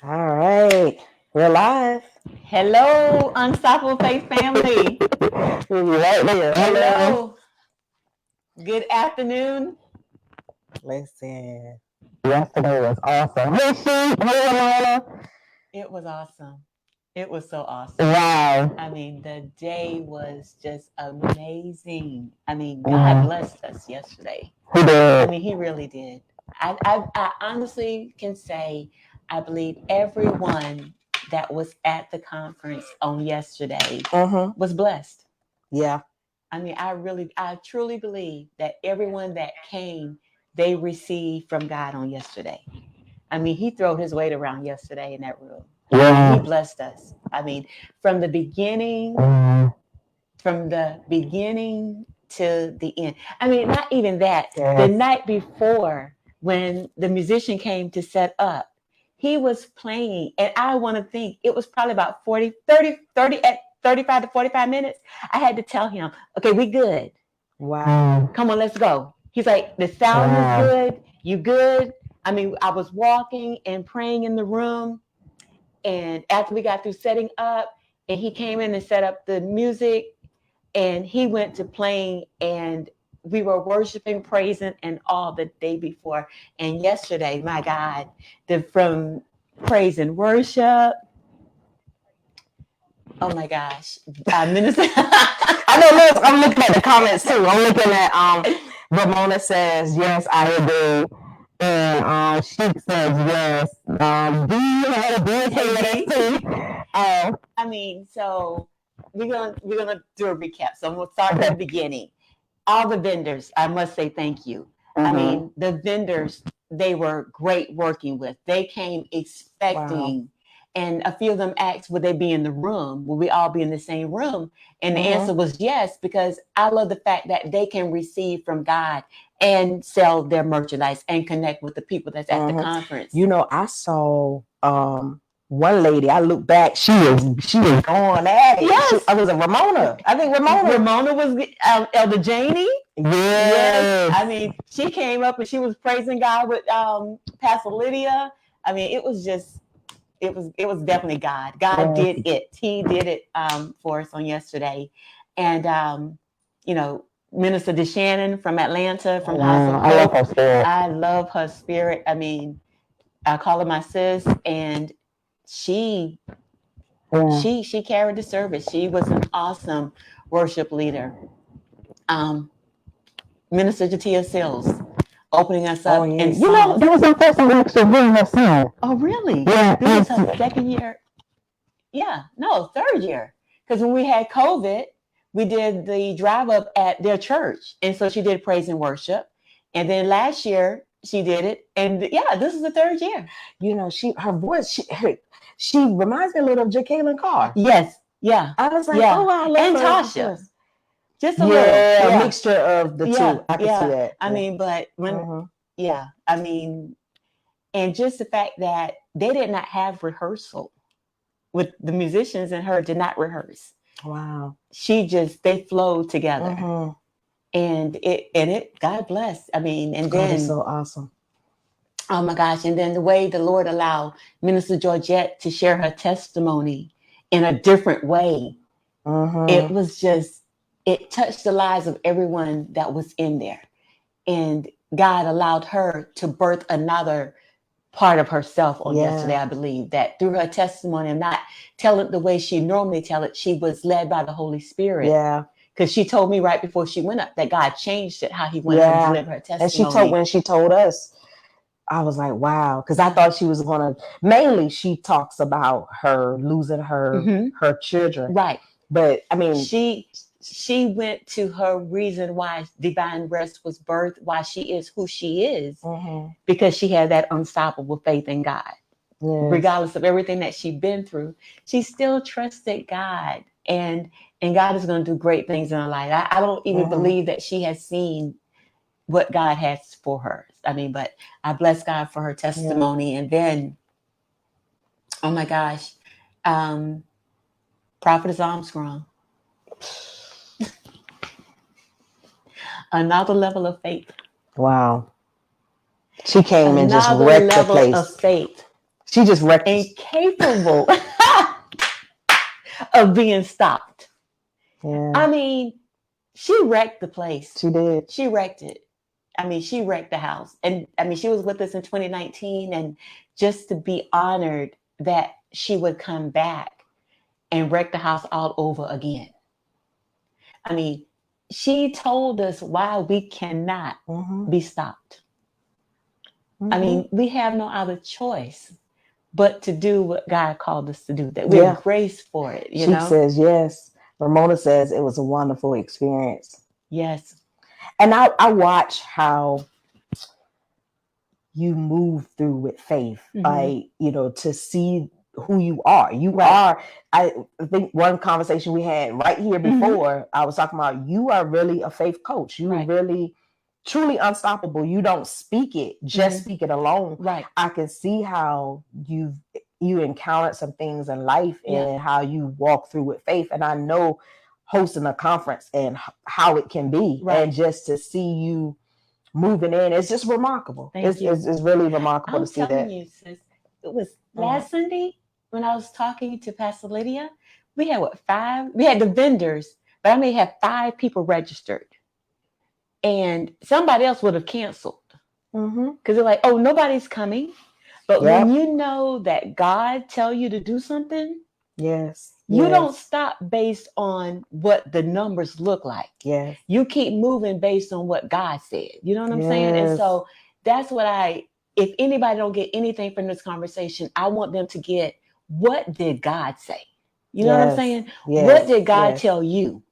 All right, we're live. Hello, Unstoppable Faith family. We'll be right there. Hello. Hello. Good afternoon. Listen, yesterday was awesome. Hey, Steve. Hey, Alana. It was awesome. It was so awesome. Wow. I mean, the day was just amazing. I mean, God blessed us yesterday. He did. I mean, He really did. I honestly can say I believe everyone that was at the conference on yesterday was blessed. Yeah. I mean, I truly believe that everyone that came, they received from God on yesterday. I mean, He threw His weight around yesterday in that room. I mean, He blessed us. I mean, from the beginning, from the beginning to the end. I mean, not even that. The night before, when the musician came to set up, he was playing, and I want to think it was probably about 30 at 35 to 45 minutes. I had to tell him, okay, we good. Wow. Come on, let's go. He's like, the sound is good. You good? I mean, I was walking and praying in the room. And after we got through setting up, and he came in and set up the music, and he went to playing, and we were worshiping, praising, and all the day before. And yesterday, my God, from praise and worship. Oh my gosh, Minister. I know. Look, I'm looking at the comments too. I'm looking at Ramona says yes, I agree. And she says yes. Do you have a big too? I mean, so we're gonna do a recap. So we'll start at the beginning. All the vendors, I must say thank you. I mean, the vendors, they were great working with. They came expecting, and a few of them asked, would they be in the room? Will we all be in the same room? And the answer was yes, because I love the fact that they can receive from God and sell their merchandise and connect with the people that's at the conference. You know, I saw one lady. I look back, she was going at it. Yes. I was a Ramona. I think Ramona was Elder Janie. Yes. I mean, she came up and she was praising God with Pastor Lydia. I mean, it was definitely God. God did it. He did it for us on yesterday. And you know, Minister DeShannon from Atlanta, from House of Hope. I love her spirit. I love her spirit. I mean, I call her my sis, and she carried the service. She was an awesome worship leader. Minister Jatia Sills opening us up in songs. That was her first time actually hearing her song. Oh, really? Yeah. This was her second year. Yeah, no, third year. Because when we had COVID, we did the drive up at their church. And so she did praise and worship. And then last year she did it. And yeah, this is the third year. You know, her voice, she reminds me a little of Jacqueline Carr. Yes. Yeah. I was like, oh, I love and her. Tasha. Just a little. Yeah. A mixture of the two. I can see that. I mean, but when, I mean, and just the fact that they did not have rehearsal with the musicians, and her did not rehearse. Wow. They flowed together. And it, God bless. I mean, and then. It's so awesome. Oh my gosh. And then the way the Lord allowed Minister Georgette to share her testimony in a different way. It was just, it touched the lives of everyone that was in there. And God allowed her to birth another part of herself on yesterday. I believe that through her testimony and not tell it the way she normally tell it, she was led by the Holy Spirit. Yeah. Because she told me right before she went up that God changed it, how He wanted her to deliver her testimony. And when she told us, I was like, wow, because I thought she was gonna. Mainly, she talks about her losing her children, right? But I mean, she went to her reason why Divine Rest was birthed, why she is who she is, because she had that unstoppable faith in God. Yes. Regardless of everything that she'd been through, she still trusted God, and God is going to do great things in her life. I don't even believe that she has seen what God has for her. I mean, but I bless God for her testimony. And then, oh my gosh, Prophetess Armstrong. Another level of faith. Wow. She came and just wrecked the place. Of faith. She just wrecked incapable of being stopped. Yeah. I mean, she wrecked the place. She did. She wrecked it. I mean, she wrecked the house. And I mean, she was with us in 2019. And just to be honored that she would come back and wreck the house all over again. I mean, she told us why we cannot be stopped. I mean, we have no other choice but to do what God called us to do, that we're graced for it. You know? Says, yes. Ramona says it was a wonderful experience. Yes. And I watch how you move through with faith, like, you know, to see who you are. You are, I think one conversation we had right here before, I was talking about, you are really a faith coach. You really, truly unstoppable. You don't speak it, just speak it alone. Right. I can see how you encountered some things in life and how you walk through with faith. And I know hosting a conference and how it can be, and just to see you moving in, it's just remarkable. It's really remarkable to see that. I'm telling you, sis, it was last Sunday when I was talking to Pastor Lydia. We had 5? We had the vendors, but I may have 5 people registered, and somebody else would have canceled because they're like, "Oh, nobody's coming." But when you know that God tell you to do something, you don't stop based on what the numbers look like. Yes. You keep moving based on what God said. You know what I'm saying? And so that's what if anybody don't get anything from this conversation, I want them to get, what did God say? You know what I'm saying? What did God tell you?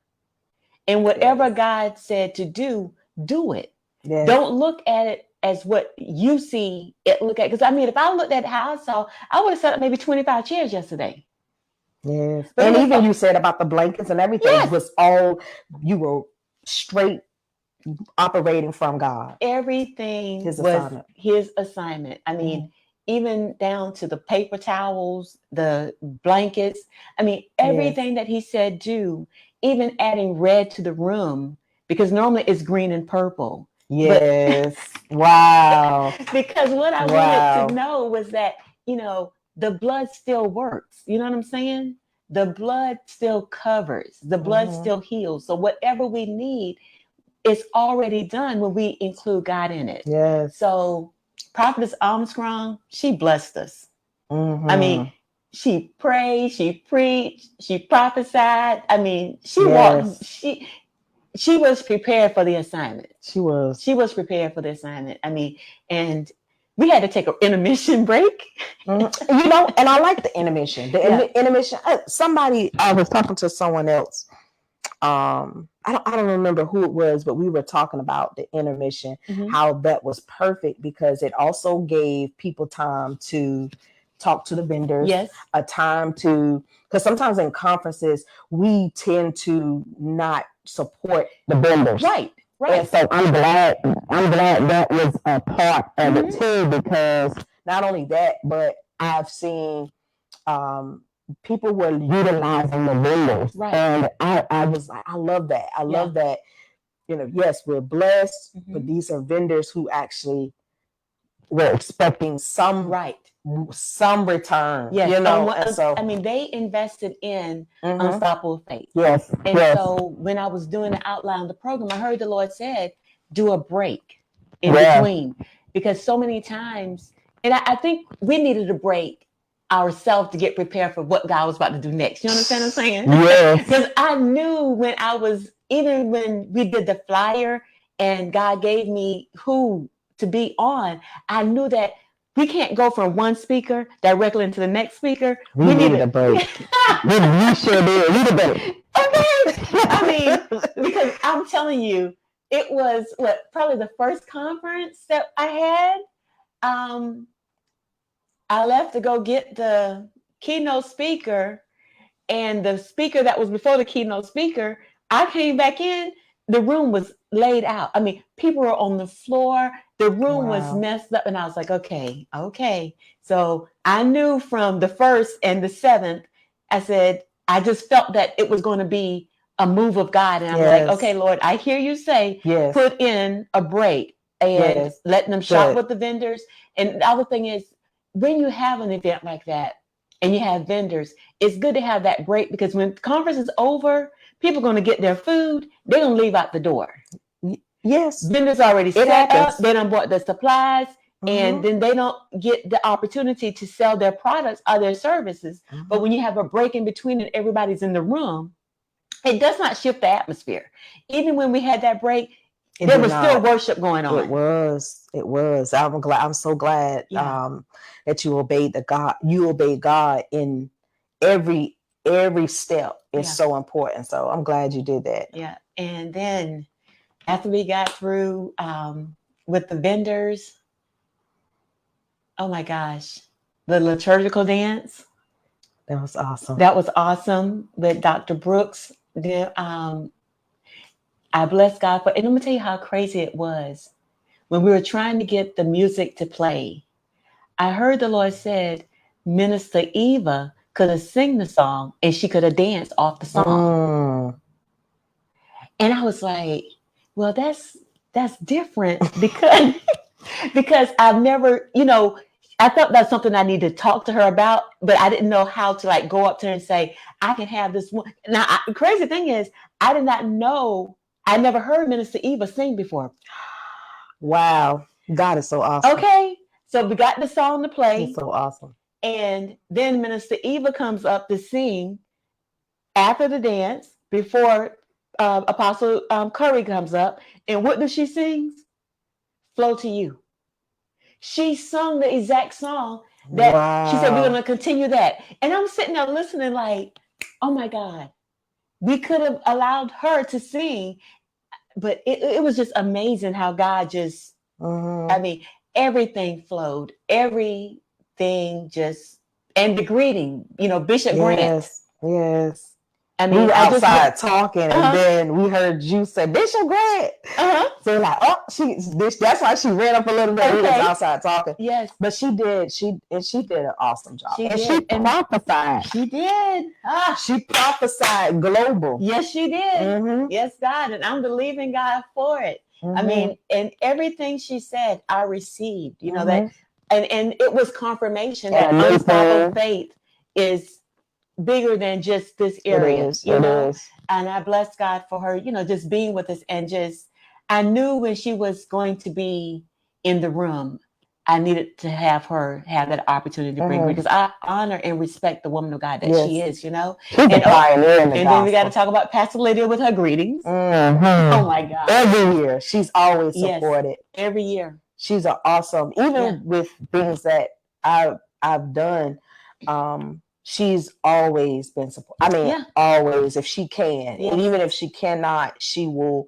And whatever God said to do it. Don't look at it as what you see it look at. Because I mean, if I looked at how I saw, I would have set up maybe 25 chairs yesterday. Yes. But and even you said about the blankets and everything was all, you were straight operating from God. Everything was his assignment. I mean, even down to the paper towels, the blankets. I mean, everything that he said do, even adding red to the room, because normally it's green and purple. Yes. Wow. Because what I wanted to know was that, you know, the blood still works. You know what I'm saying? The blood still covers. The blood still heals. So whatever we need, it's already done when we include God in it. Yes. So Prophetess Armstrong, she blessed us. I mean, she prayed, she preached, she prophesied. I mean, she walked, she was prepared for the assignment. She was prepared for the assignment. I mean, and we had to take an intermission break. You know, and I like the intermission. The intermission. I was talking to someone else. I don't remember who it was, but we were talking about the intermission, how that was perfect because it also gave people time to talk to the vendors, a time to, because sometimes in conferences we tend to not support the vendors. Right. And so I'm glad that was a part of it too, because not only that, but I've seen people were utilizing the vendors. Right. And I was like, I love that. I love that, you know, yes, we're blessed, but these are vendors who actually were expecting some return. Yes. You know, and so I mean, they invested in Unstoppable Faith. Yes. And so when I was doing the outline of the program, I heard the Lord said, do a break in between. Because so many times, and I think we needed a break ourselves to get prepared for what God was about to do next. You understand what I'm saying? Yes. Because I knew even when we did the flyer and God gave me who to be on, I knew that we can't go from one speaker directly into the next speaker. We needed a break. We sure did. We need a break. Okay. I mean, because I'm telling you, it was probably the first conference that I had. I left to go get the keynote speaker, and the speaker that was before the keynote speaker, I came back in, the room was laid out. I mean, people were on the floor, the room was messed up, and I was like, okay. So I knew from the 1st and the 7th, I said, I just felt that it was going to be a move of God. And I'm like, okay, Lord, I hear you say, put in a break and letting them shop with the vendors. And the other thing is, when you have an event like that and you have vendors, it's good to have that break, because when the conference is over, people are going to get their food. They're going to leave out the door. Yes. Vendors already It set happens. up. They done bought the supplies, and Mhm. then they don't get the opportunity to sell their products or their services. But when you have a break in between and everybody's in the room, it does not shift the atmosphere. Even when we had that break, there was still worship going on. It was. I'm glad. I'm so glad that you obeyed God. You obeyed God in every step. Is so important. So I'm glad you did that. Yeah. And then after we got through with the vendors, oh my gosh, the liturgical dance. That was awesome. That was awesome with Dr. Brooks. I bless God for, and I'm gonna tell you how crazy it was. When we were trying to get the music to play, I heard the Lord said, Minister Eva could have sing the song and she could have danced off the song. And I was like, well, that's different, because because I've never, I thought that's something I need to talk to her about, but I didn't know how to like go up to her and say, I can have this one. Now, the crazy thing is, I did not know, I never heard Minister Eva sing before. Wow. God is so awesome. Okay. So we got the song to play. He's so awesome. And then Minister Eva comes up to sing after the dance, before Apostle Curry comes up. And what does she sing? Flow to You. She sung the exact song that she said, we're going to continue that. And I'm sitting there listening like, oh my God, we could have allowed her to sing. But it was just amazing how God just, I mean, everything flowed. Everything just, and the greeting, Bishop Grant. Yes. I mean, we were outside talking, and then we heard you say Bishop Grant. So like, that's why she ran up a little bit. We was outside talking. Yes, but she did an awesome job. She prophesied. She did. She prophesied global. Yes, she did. Yes, God, and I'm believing God for it. I mean, and everything she said, I received. That, and it was confirmation that unstoppable faith is bigger than just this area. It is. And I bless God for her, just being with us, and just, I knew when she was going to be in the room, I needed to have her have that opportunity to bring her, because I honor and respect the woman of God that she is, She's a pioneer in the and then we got to talk about Pastor Lydia with her greetings. Oh my God. Every year. She's always supported. Every year. She's an awesome, even with things that I've done, she's always been support. I mean, always, if she can, and even if she cannot, she'll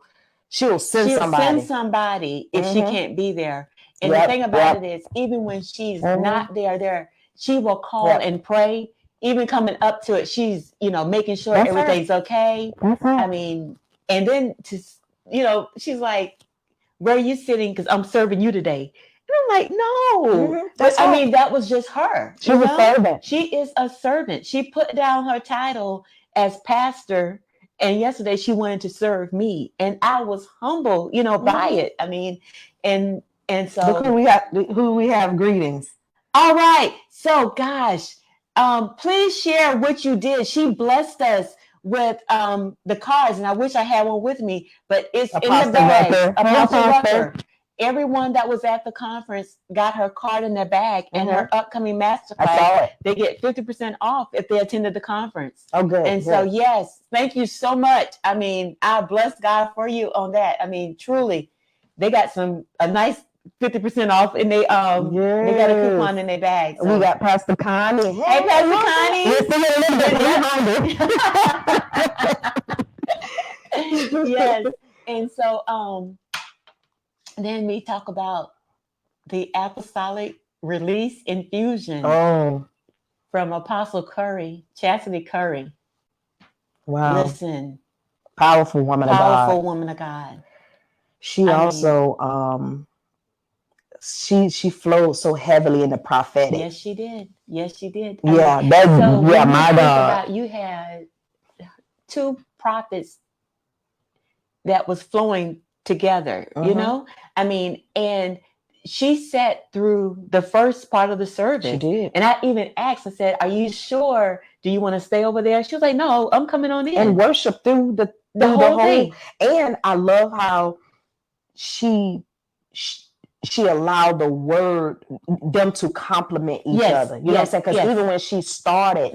send somebody if she can't be there. And the thing about it is, even when she's not there, she will call and pray. Even coming up to it, she's making sure everything's okay. I mean, and then she's like, "Where are you sitting? Because I'm serving you today." And I'm like, no. But I mean, that was just her. She's a servant. She is a servant. She put down her title as pastor, and yesterday she wanted to serve me, and I was humble, by it. I mean, and so look who we have greetings. All right. So, gosh, please share what you did. She blessed us with the cards, and I wish I had one with me, but it's Apostle in the bag. Apostle Rucker. Everyone that was at the conference got her card in their bag, and her upcoming masterclass, they get 50% off if they attended the conference. Oh, good. And so, yes, thank you so much. I mean, I bless God for you on that. I mean, truly, they got a nice 50% off, and they got a coupon in their bag. So. We got Pastor Connie. Hey, Pastor Connie. Yes. And so then we talk about the apostolic release infusion from Apostle Curry, Chastity Curry. Wow. Listen. Powerful woman of God. Powerful woman of God. She also she flowed so heavily in the prophetic. Yes, she did. Yes, she did. Yeah, my God. You had 2 prophets that was flowing together, I mean, and she sat through the first part of the service. She did. And I even asked, I said, "Are you sure? Do you want to stay over there?" She was like, "No, I'm coming on in." And worship through the whole thing. And I love how she allowed the word, them to complement each other. You know what I'm saying? Because even when she started,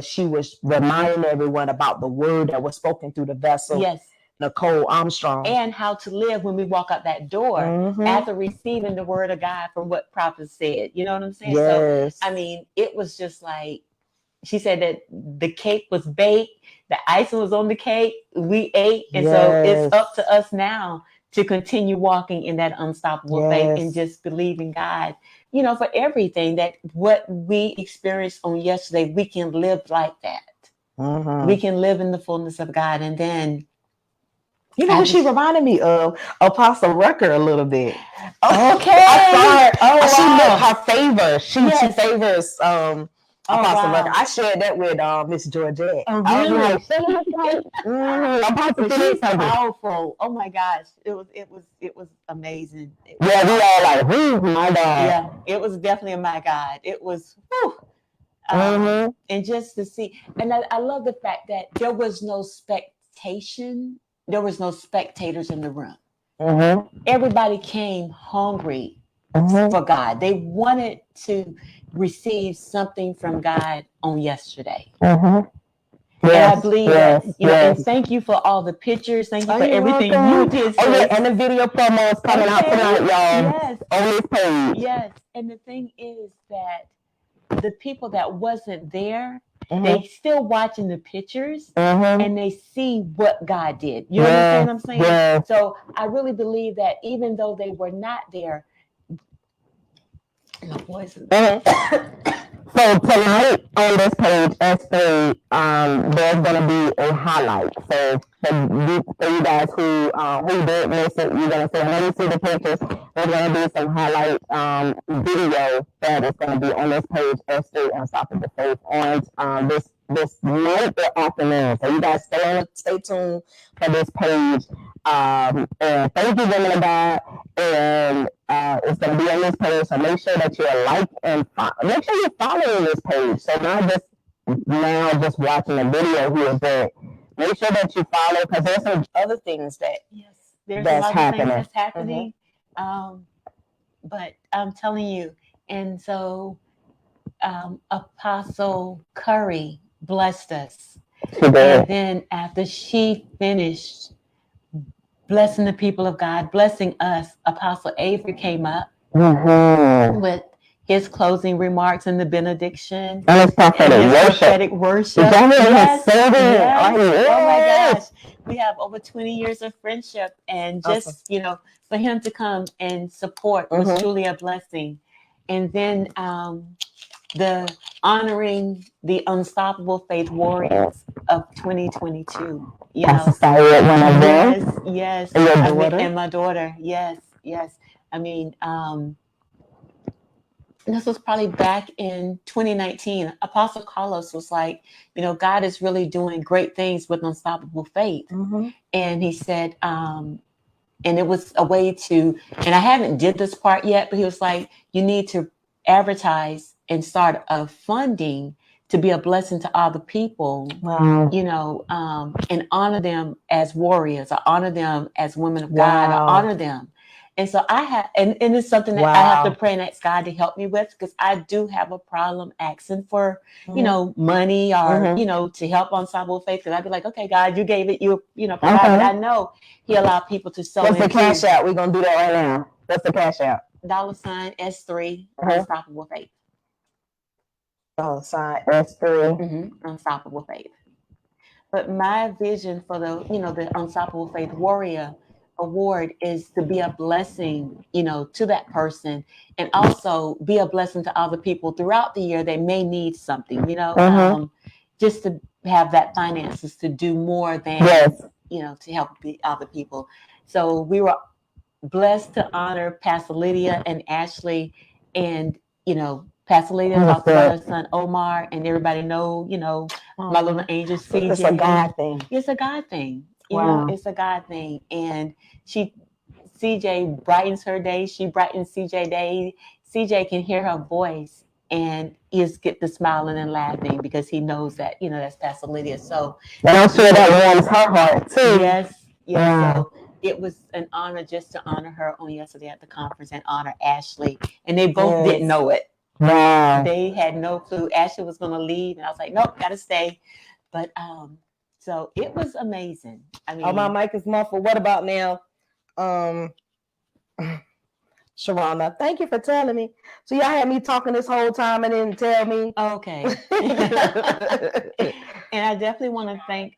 she was reminding everyone about the word that was spoken through the vessel. Yes. Nicole Armstrong. And how to live when we walk out that door after receiving the word of God from what prophet said. You know what I'm saying? Yes. So, I mean, it was just like, she said that the cake was baked, the icing was on the cake, we ate. And so it's up to us now to continue walking in that unstoppable faith and just believing God, you know, for everything, that what we experienced on yesterday, we can live like that. We can live in the fullness of God. And then, you know what she reminded me of? Apostle Rucker a little bit. Okay. I saw her. She lit her favor. She favors Apostle Rucker. I shared that with Miss Georgette. Oh, really? She's powerful. Oh my gosh. It was amazing. We all like, my God. Yeah, it was definitely a my God. It was and just to see, and I love the fact that there was no spectation. There was no spectators in the room. Everybody came hungry for God. They wanted to receive something from God on yesterday. And I believe that, you know, and thank you for all the pictures. Thank you for everything you did. And the video promo is coming out tonight, y'all. Yes. On this page. Yes. And the thing is that the people that wasn't there, they still watching the pictures and they see what God did. You understand what I'm saying? Yeah. So I really believe that even though they were not there, my voice is so tonight on this page, S3, there's gonna be a highlight. So for you guys who did miss it, you're gonna say, when you see the pictures, there's gonna be some highlight video that is gonna be on this page, S3 Unstoppable Faith, on this night or afternoon. So you guys stay tuned for this page. And thank you, women of God. And it's going to be on this page, so make sure that you're make sure you're following this page. So not just watching the video here, but make sure that you follow, because there's some other things that's happening. But I'm telling you, and so Apostle Curry blessed us. And then after she finished blessing the people of God, blessing us, Apostle Avery came up with his closing remarks and the benediction. And his prophetic worship. Yes. Oh my gosh. We have over 20 years of friendship, and just, you know, for him to come and support was truly a blessing. And then the honoring the Unstoppable Faith Warriors of 2022. Yes. Yes. And my daughter. Yes. I mean, this was probably back in 2019. Apostle Carlos was like, you know, God is really doing great things with Unstoppable Faith. And he said, and it was a way to, and I haven't did this part yet, but he was like, you need to advertise and start a funding to be a blessing to other people, you know, and honor them as warriors. I honor them as women of God. I honor them. And so I have, and it's something that I have to pray and ask God to help me with, because I do have a problem asking for, you know, money or, you know, to help Unstoppable Faith. Because I'd be like, okay, God, you gave it, you know, provided. I know He allowed people to sow. What's the cash out? We're going to do that right now. What's the cash out? $S3 Unstoppable Faith. $S3 Unstoppable Faith. But my vision for the, you know, the Unstoppable Faith Warrior Award is to be a blessing, you know, to that person, and also be a blessing to other people throughout the year. They may need something, you know, just to have that finances to do more than, you know, to help the other people. So we were blessed to honor Pastor Lydia and Ashley, and, you know, Pastor Lydia talked about her son Omar, and everybody know, you know, my little angel CJ. It's a God thing. It's a God thing. You know, it's a God thing. And she CJ brightens her day. She brightens CJ day. CJ can hear her voice and is get the smiling and laughing because he knows that, that's Pastor Lydia. So, and I'm sure that warms her heart too. Yes. So it was an honor just to honor her on yesterday at the conference and honor Ashley. And they both didn't know it. Wow. They had no clue. Ashley was going to leave, and I was like, nope, gotta stay. But so it was amazing. I mean, my mic is muffled. What about now? Sharonda, thank you for telling me. So y'all had me talking this whole time and didn't tell me. Okay. And I definitely want to thank.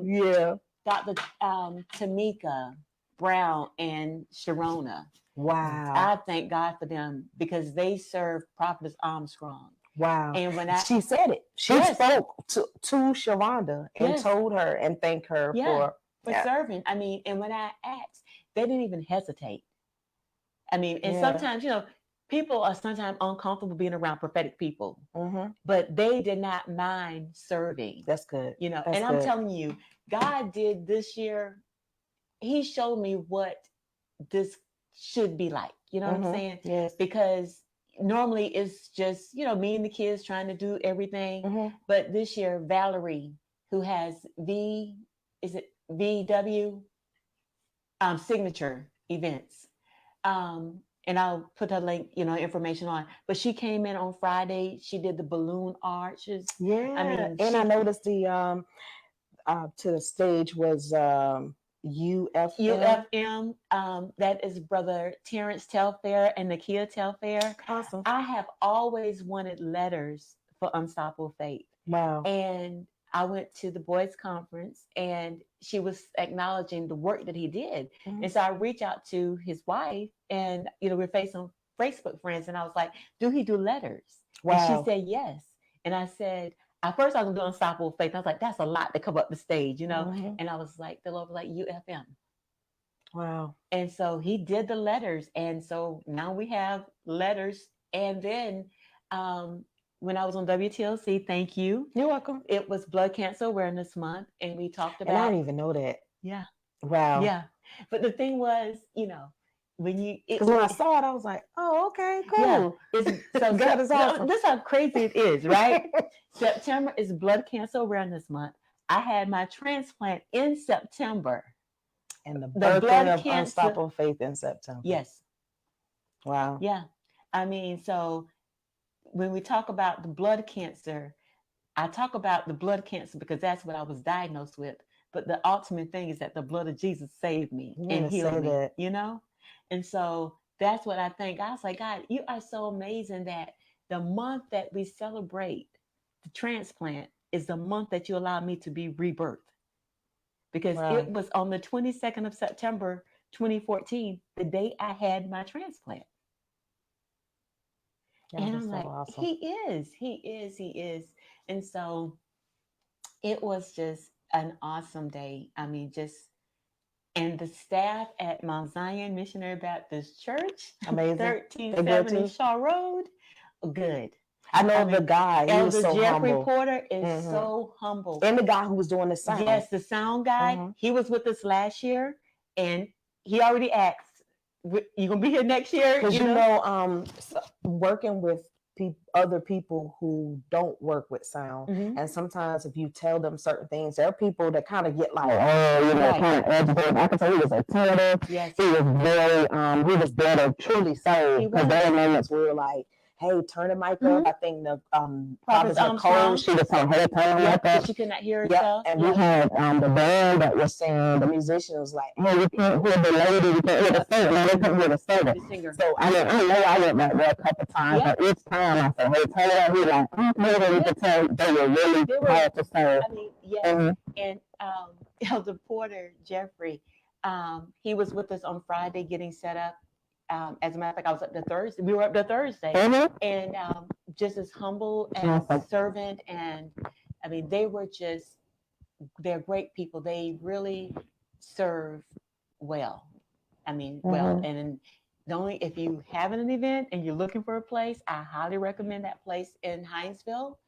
Yeah. Dr. Tamika Brown and Sharona. Wow. I thank God for them because they serve Prophetess Armstrong. Wow. And when she said it, she spoke to Sharonda and told her and thanked her for serving. I mean, and when I asked, they didn't even hesitate. I mean, and sometimes, people are sometimes uncomfortable being around prophetic people, but they did not mind serving. That's good. And I'm telling you, God did this year. He showed me what this should be like. You know what I'm saying? Yes. Because normally it's just, me and the kids trying to do everything. But this year, Valerie, who has VW signature events. And I'll put her link, information on. But she came in on Friday. She did the balloon arches. Yeah. I noticed the to the stage was UFM. That is Brother Terrence Telfair and Nakia Telfair. Awesome. I have always wanted letters for Unstoppable Faith. Wow. And I went to the boys' conference and she was acknowledging the work that he did. And so I reached out to his wife and, we're Facebook friends. And I was like, do he do letters? Wow. And she said, yes. And I said, at first I was doing Unstoppable Faith. I was like, that's a lot to come up the stage, And I was like, the Lord was like, UFM. Wow. And so he did the letters. And so now we have letters. And then, when I was on WTLC, thank you. You're welcome. It was Blood Cancer Awareness Month, and we talked about. And I didn't even know that. Yeah. Wow. Yeah. But the thing was, when I saw it, I was like, oh, okay, cool. Yeah. That is awesome. This is how crazy it is, right? September is Blood Cancer Awareness Month. I had my transplant in September. And the birthing of Unstoppable Faith in September. Yes. Wow. Yeah. I mean, so when we talk about the blood cancer, I talk about the blood cancer because that's what I was diagnosed with. But the ultimate thing is that the blood of Jesus saved me and healed me, And so that's what I think. I was like, God, you are so amazing that the month that we celebrate the transplant is the month that you allowed me to be rebirthed. Because it was on the 22nd of September, 2014, the day I had my transplant. Yeah, and I'm so like, awesome. he is. And so it was just an awesome day. I mean, and the staff at Mount Zion Missionary Baptist Church, amazing, 1370 Shaw Road, good. I know the guy. He was so Jeffrey humble. Porter is so humble. And the guy who was doing the sound. Yes, the sound guy. He was with us last year, and he already asked, "You gonna be here next year?" Because working with other people who don't work with sound, and sometimes if you tell them certain things, there are people that kind of get like, kind of agitated. I can say he was attentive. Yes, he was very, he was there to truly serve. Because there were moments where we were like, hey, turn the mic up. I think the Prophet Nicole, she was telling her to turn the mic up. She could not hear herself. And we had the band that was singing, the musician was like, hey, we can't hear the lady, we can't hear the singer. No, they couldn't hear the singer. So I know I went back there a couple times, but each time I said, hey, turn it up. He was like, okay, we could tell they were really hard to serve. I mean, yes. And Elder Porter, Jeffrey, he was with us on Friday getting set up. As a matter of fact, I was up to Thursday. We were up to Thursday, and just as humble and servant, and I mean, they're great people. They really serve well. I mean, well, and if you have an event and you're looking for a place, I highly recommend that place in Hinesville.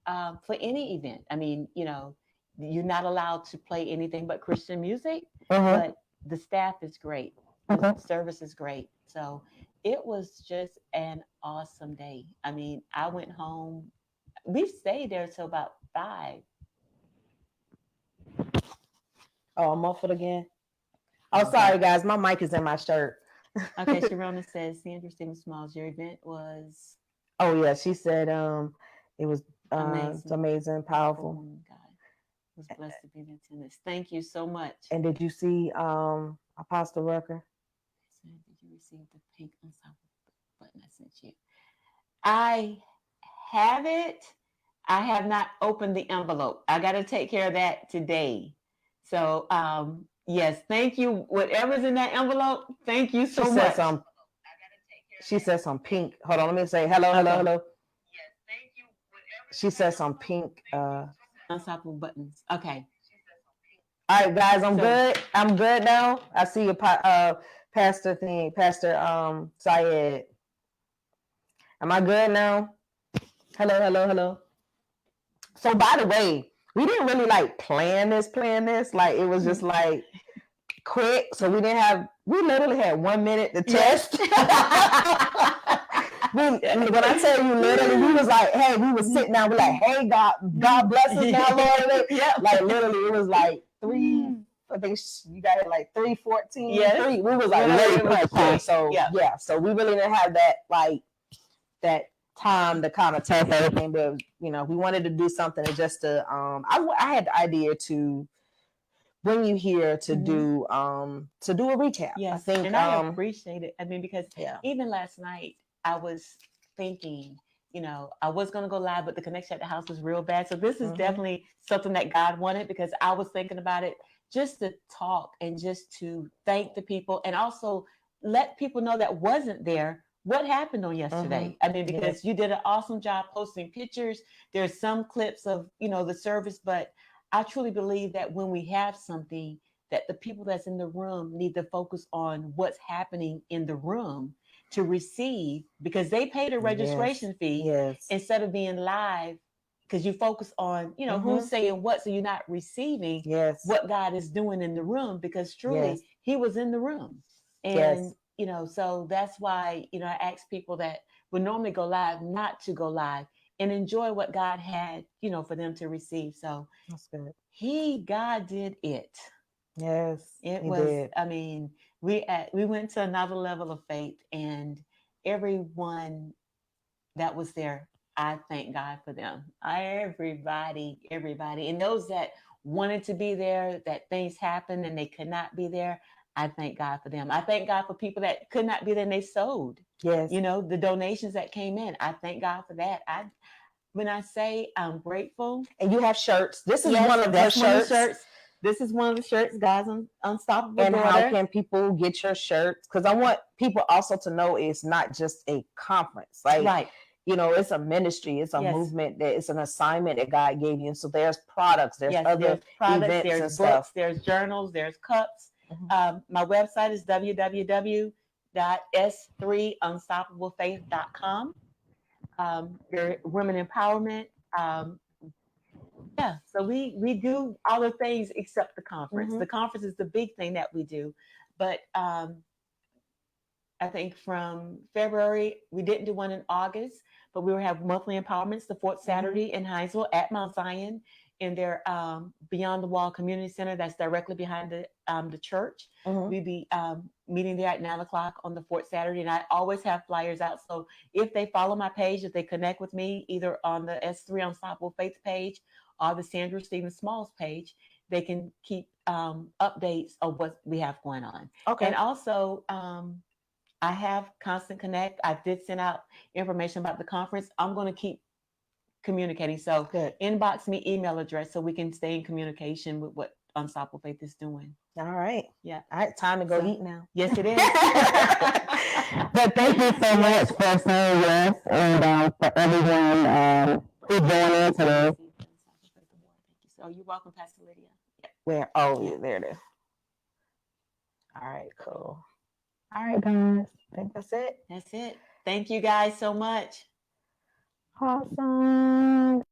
for any event. I mean, you know, you're not allowed to play anything but Christian music, Mm-hmm. but the staff is great. Okay. The service is great. So it was just an awesome day. I mean, I went home. We stayed there till about 5. Oh, I'm muffled again. Oh, sorry, guys. My mic is in my shirt. Okay, Sharona says, Sandra Stevens Smalls, your event was Oh yeah, she said it was amazing. it's amazing, powerful. God was blessed to be in attendance. Thank you so much. And did you see Apostle Rucker? Did you receive the pink ensemble button I sent you? I have it. I have not opened the envelope. I got to take care of that today. So yes, thank you. Whatever's in that envelope, thank you so much. She said some pink. Hold on, let me say hello. Yes, thank you. She said some pink ensemble buttons. Okay. All right, guys, I'm good. I'm good now. I see your Pastor Syed. Am I good now? Hello. So by the way, we didn't really like plan this. Like it was just like quick. So we literally had 1 minute to test. When I tell you literally, we was like, hey, we was sitting down, we're like, hey, God bless us now, Lord. Yeah. Like literally, it was like 3, I think you got it like 3:14. Yes. 3. We was like really quick. So yeah. So we really didn't have that time to kind of test everything, but you know, we wanted to do something just to I had the idea to bring you here to do a recap. Yes, I think, and I appreciate it. I mean, because even last night I was thinking, you know, I was going to go live, but the connection at the house was real bad. So this is definitely something that God wanted, because I was thinking about it just to talk and just to thank the people, and also let people know that wasn't there what happened on yesterday. I mean, because you did an awesome job posting pictures. There's some clips of, you know, the service, but I truly believe that when we have something, that the people that's in the room need to focus on what's happening in the room to receive, because they paid a registration fee instead of being live, because you focus on, you know, who's saying what, so you're not receiving what God is doing in the room, because truly he was in the room. And you know, so that's why, you know, I ask people that would normally go live not to go live and enjoy what God had, you know, for them to receive. So that's good. God did it. Yes, it was. I mean, we went to another level of faith, and everyone that was there, I thank God for them. Everybody, and those that wanted to be there, that things happened and they could not be there, I thank God for them. I thank God for people that could not be there and they sold. Yes. You know, the donations that came in, I thank God for that. When I say I'm grateful. And you have shirts. This is one of the shirts. This is one of the shirts, guys, Unstoppable And Daughter. how can people get your shirts? Because I want people also to know it's not just a conference. Like, you know, it's a ministry, it's a movement, it's an assignment that God gave you. And so there's products, there's other events, there's and books, stuff. There's journals, there's cups. My website is www.s3unstoppablefaith.com. Your women empowerment. So we do all the things except the conference. The conference is the big thing that we do. But I think from February, we didn't do one in August, but we will have monthly empowerments the fourth Saturday in Hinesville at Mount Zion in their Beyond the Wall Community Center that's directly behind the church. We'll be meeting there at 9:00 on the fourth Saturday, and I always have flyers out. So if they follow my page, if they connect with me either on the S3 Unstoppable Faith page or the Sandra Stevens Smalls page, they can keep updates of what we have going on. Okay. And also, I have Constant Connect. I did send out information about the conference. I'm going to keep communicating. So inbox me email address so we can stay in communication with what Unstoppable Faith is doing. All right. Yeah. All right. Time to go eat now. Yes, it is. But thank you so much for saying yes, and for everyone who joined in today. So you're welcome, Pastor Lydia. Yep. Where? Oh, yeah, there it is. All right, cool. All right, guys. I think that's it. That's it. Thank you guys so much. Awesome.